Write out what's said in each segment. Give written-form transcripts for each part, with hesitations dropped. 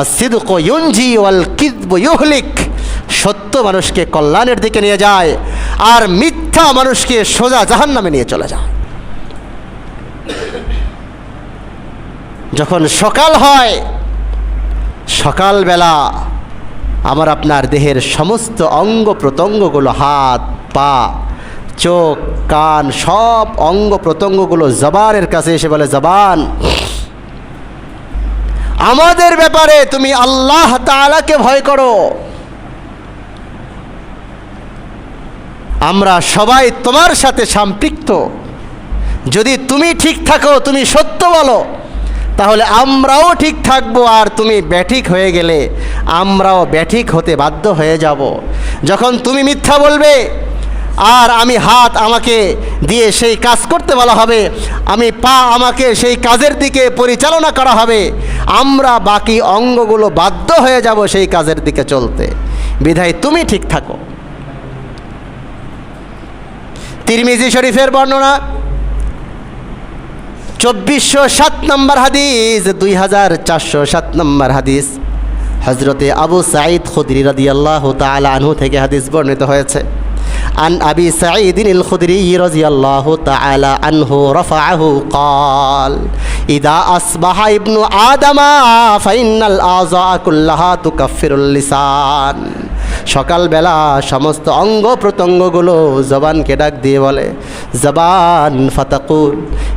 আসিদকু ইউনজি ওয়াল কিযবু ইউহলিক। সত্য মানুষকে কল্যাণের দিকে নিয়ে যায়, আর মিথ্যা মানুষকে সোজা জাহান্নামে নিয়ে চলে যায়। যখন সকাল হয়, সকালবেলা আমার আপনার দেহের সমস্ত অঙ্গ প্রত্যঙ্গগুলো, হাত পা চোখ কান সব অঙ্গ প্রত্যঙ্গগুলো জবানের কাছে এসে বলে, জবান আমাদের ব্যাপারে তুমি আল্লাহ তাআলাকে ভয় করো, আমরা সবাই তোমার সাথে সম্পৃক্ত। যদি তুমি ঠিক থাকো, তুমি সত্য বলো, তাহলে আমরাও ঠিক থাকবো, আর তুমি ব্যাঠিক হয়ে গেলে আমরাও ব্যাঠিক হতে বাধ্য হয়ে যাব। যখন তুমি মিথ্যা বলবে আর আমি হাত আমাকে দিয়ে সেই কাজ করতে বলা হবে, আমি পা আমাকে সেই কাজের দিকে পরিচালনা করা হবে, আমরা বাকি অঙ্গগুলো বাধ্য হয়ে যাব সেই কাজের দিকে চলতে। বিধায় তুমি ঠিক থাকো। তিরমিজি শরীফের বর্ণনা 2407 নম্বর হাদিস, 2407 নম্বর হাদিস হযরতে আবু সাঈদ খুদরি রাদিয়াল্লাহু তাআলা আনহু থেকে হাদিস বর্ণিত হয়েছে। আন আবি সাঈদিল খুদরি রাদিয়াল্লাহু তাআলা আনহু রাফাআহু قال ইদা আসবাহা ইবনু আদামা ফাইনাল আযা কুল্লাহা তুকাফিরুল লিসান। সকালবেলা সমস্ত অঙ্গ প্রত্যঙ্গগুলো জবানকে ডাক দিয়ে বলে, জবান ফাতাকুল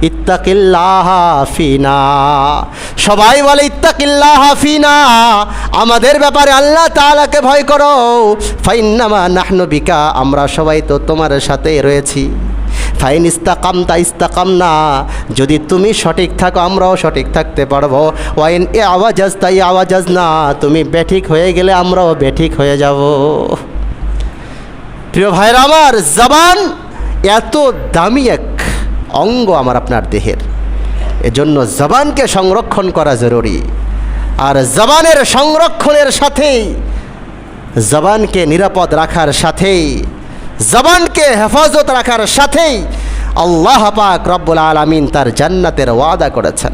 ইত্তাকিল্লাহা ফিনা। সবাই বলে ইত্তাকিল্লাহা ফিনা, আমাদের ব্যাপারে আল্লাহ তাআলাকে ভয় করো। ফাইন্নামা নাহনু বিকা, আমরা সবাই তো তোমার সাথেই রয়েছি। ফাইন ইস্তাকামতা ইস্তাকামনা, যদি তুমি সঠিক থাকো আমরাও সঠিক থাকতে পারবো। ওয়াইন এ আওয়াজাজতা ই আওয়াজাজনা, তুমি ব্যাঠিক হয়ে গেলে আমরাও ব্যাঠিক হয়ে যাব। প্রিয় ভাইরা আমার, জবান এত দামি এক অঙ্গ আমার আপনার দেহের, এজন্য জবানকে সংরক্ষণ করা জরুরি। আর জবানের সংরক্ষণের সাথেই, জবানকে নিরাপদ রাখার সাথেই, জবানকে হেফাজত রাখার সাথেই আল্লাহ পাক রব্বুল আলামিন তার জান্নাতের ওয়াদা করেছেন।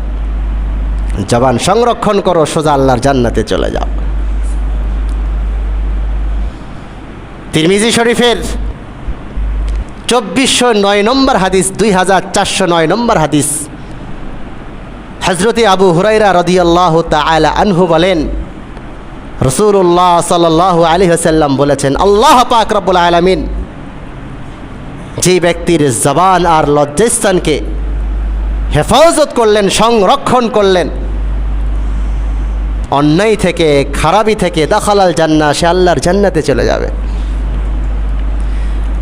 জবান সংরক্ষণ করো, সোজা আল্লাহর জান্নাতে চলে যাও। তিরমিজি শরীফের 2409 নম্বর হাদিস, 2409 নম্বর হাদিস হযরতে আবু হুরায়রা রাদিয়াল্লাহু তাআলা আনহু বলেন, রাসূলুল্লাহ সাল্লাল্লাহু আলাইহি ওয়াসাল্লাম বলেছেন, আল্লাহ পাক রব্বুল আলামিন যে ব্যক্তির জবান আর লজ্জাস্থানকে হেফাজত করলেন, সংরক্ষণ করলেন অন্যায় থেকে, খারাপি থেকে, দাখালাল জান্নাহ, সে আল্লাহর জান্নাতে চলে যাবে।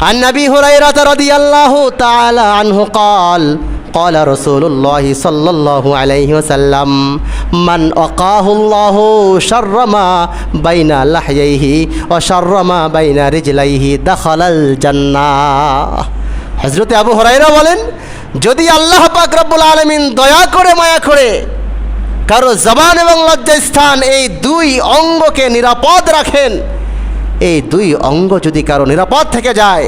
আন নবী হুরায়রা রাদিয়াল্লাহু তাআলা আনহু قال قال رسول الله صلى الله عليه وسلم من وقاه الله شر ما بين لحييه وشر ما بين رجليه دخل الجنة। হযরত আবু হুরায়রা বলেন, যদি আল্লাহ পাক রব্বুল আলামিন দয়া করে মায়া করে কারো জবান এবং লজ্জাস্থান এই দুই অঙ্গকে নিরাপদ রাখেন, এই দুই অঙ্গ যদি কারো নিরাপদ থেকে যায়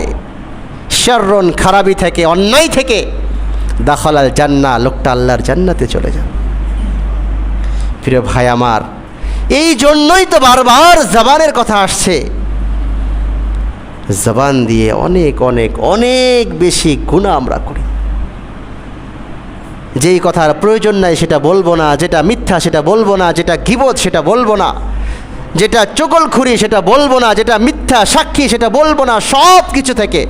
শাররুন, খারাপি থেকে, অন্যায় থেকে, দাখালাল জান্নাহ, লোকটা আল্লাহর জান্নাতে চলে যাবে। প্রিয় ভাই আমার, এই জন্যই তো বারবার জবানের কথা আসছে। জবান দিয়ে অনেক অনেক অনেক বেশি গুনাহ আমরা করি। যেই কথার প্রয়োজন নাই সেটা বলবো না, যেটা মিথ্যা সেটা বলবো না, যেটা গীবত সেটা বলবো না, যেটা চগলখুরি সেটা বলবো না, যেটা মিথ্যা সাক্ষী সেটা বলবো না। সব কিছু থেকে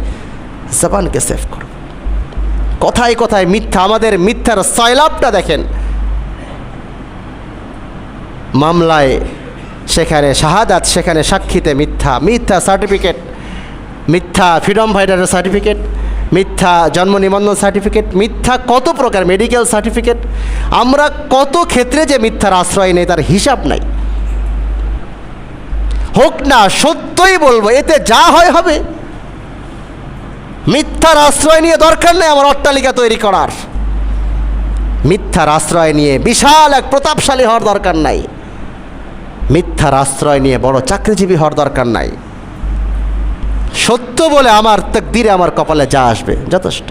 জবানকে সেভ করো। কথায় কথায় মিথ্যা, আমাদের মিথ্যার সয়লাবটা দেখেন। মামলায় সেখানে শাহাদাত, সেখানে সাক্ষীতে মিথ্যা, মিথ্যা সার্টিফিকেট, মিথ্যা ফ্রিডম ফাইটারের সার্টিফিকেট, মিথ্যা জন্ম নিবন্ধন সার্টিফিকেট, মিথ্যা কত প্রকার মেডিকেল সার্টিফিকেট। আমরা কত ক্ষেত্রে যে মিথ্যার আশ্রয় নেই তার হিসাব নাই। হোক না, সত্যই বলবো, এতে যা হয় হবে। মিথ্যার আশ্রয় নিয়ে দরকার নেই আমার অট্টালিকা তৈরি করার, মিথ্যার আশ্রয় নিয়ে বিশাল এক প্রতাপশালী হওয়ার দরকার নাই, মিথ্যার আশ্রয় নিয়ে বড় চাকরিজীবী হওয়ার দরকার নাই। সত্য বলে আমার তাকদীরে, আমার কপালে যা আসবে যথেষ্ট।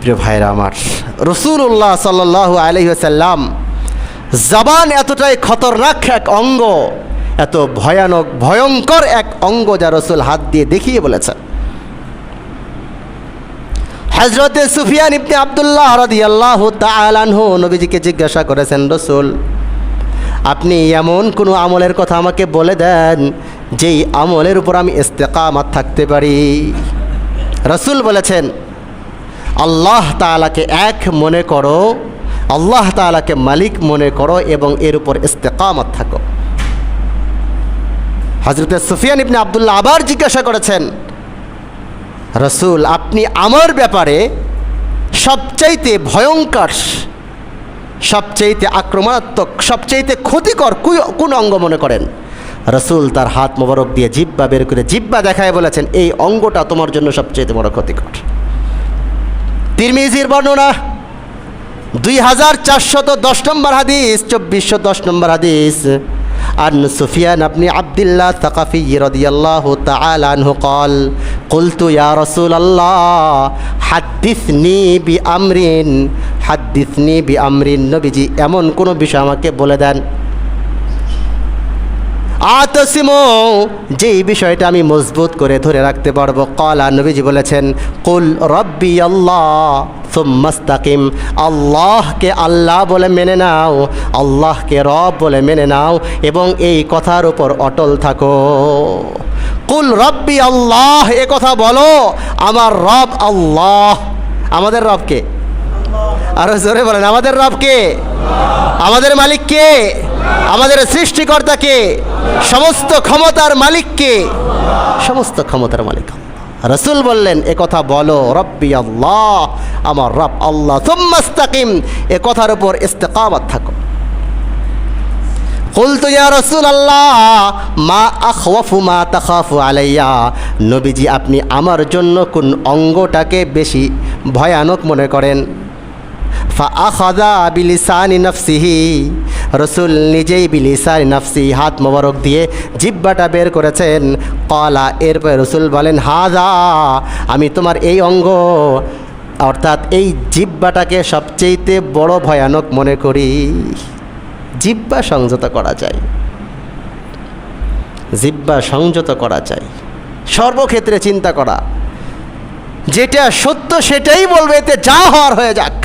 প্রিয় ভাইরা আমার, রাসূলুল্লাহ সাল্লাল্লাহু আলাইহি ওয়াসাল্লাম, জবান এতটাই খতরনাক এক অঙ্গ, এত ভয়ানক ভয়ঙ্কর এক অঙ্গ যা রাসূল হাত দিয়ে দেখিয়ে বলেছেন। হযরতে সুফিয়ান ইবনে আব্দুল্লাহ রাদিয়াল্লাহু তাআলা আনহু নবীজিকে জিজ্ঞাসা করেছেন, রাসূল আপনি এমন কোনো আমলের কথা আমাকে বলে দেন যেই আমলের উপর আমি ইস্তেকামাত থাকতে পারি। রাসূল বলেছেন, আল্লাহ তাআলাকে এক মনে করো, আল্লাহ তাআলাকে মালিক মনে করো এবং এর উপর ইস্তেকামাত থাকো। হযরতে সুফিয়ান ইবনে আব্দুল্লাহ আবার জিজ্ঞাসা করেছেন, রাসূল আপনি আমার ব্যাপারে সবচাইতে ভয়ঙ্কর, সবচাইতে আক্রমণাত্মক, সবচাইতে ক্ষতিকর কোন অঙ্গ মনে করেন? রাসূল তার হাত মোবারক দিয়ে জিহ্বা বের করে জিহ্বা দেখায় বলেছেন, এই অঙ্গটা তোমার জন্য সবচাইতে বড় ক্ষতিকর। তিরমিজির বর্ণনা 2410 নম্বর হাদিস, 2410 নম্বর হাদিস। عن سفيان بن عبد الله الثقفي رضي الله تعالى عنه قال قلت يا رسول الله حدثني بأمر حدثني بأمر নবীজি এমন কোন বিষয় আমাকে বলে দেন, আতাসিমু যেই বিষয়টা আমি মজবুত করে ধরে রাখতে পারবো। ক্বালা নবীজি বলেছেন, কুল রব্বি আল্লাহ সুম্মা ইসতাকিম, আল্লাহকে আল্লাহ বলে মেনে নাও, আল্লাহকে রব বলে মেনে নাও এবং এই কথার উপর অটল থাকো। কুল রব্বি আল্লাহ, এ কথা বলো, আমার রব আল্লাহ। আমাদের রব কে? আরো জোরে বলেন, আমাদের রব কে? আমাদের মালিক কে? আমাদের সৃষ্টিকর্তা কে? সমস্ত ক্ষমতার মালিক কে? সমস্ত ক্ষমতার মালিক রাসূল বললেন, এ কথা বলো, রব্বি আল্লাহ, আমার রব আল্লাহ, সুম্মা ইসতাকিম, এ কথার উপর ইস্তেকামাত থাকো। কুলতু ইয়া রাসূলাল্লাহ মা আখওয়াফু মা তাখাফু আলাইয়া, নবীজি আপনি আমার জন্য কোন অঙ্গটাকে বেশি ভয়ানক মনে করেন? ফাআখাযা বিলিসানি নাফসিহি, রাসূল নিজেই বিলিসানি নাফসি, হাত মোবারক দিয়ে জিহ্বাটা বের করেছেন। ক্বালা, এরপর রাসূল বলেন, হাযা, আমি তোমার এই অঙ্গ অর্থাৎ এই জিহ্বাটাকে সবচেয়ে বড় ভয়ানক মনে করি। জিহ্বা সংযত করা যায়, জিহ্বা সংযত করা যায়, সর্বক্ষেত্রে চিন্তা করা, যেটা সত্য সেটাই বলবে, এতে যা হওয়ার হয়ে যাক।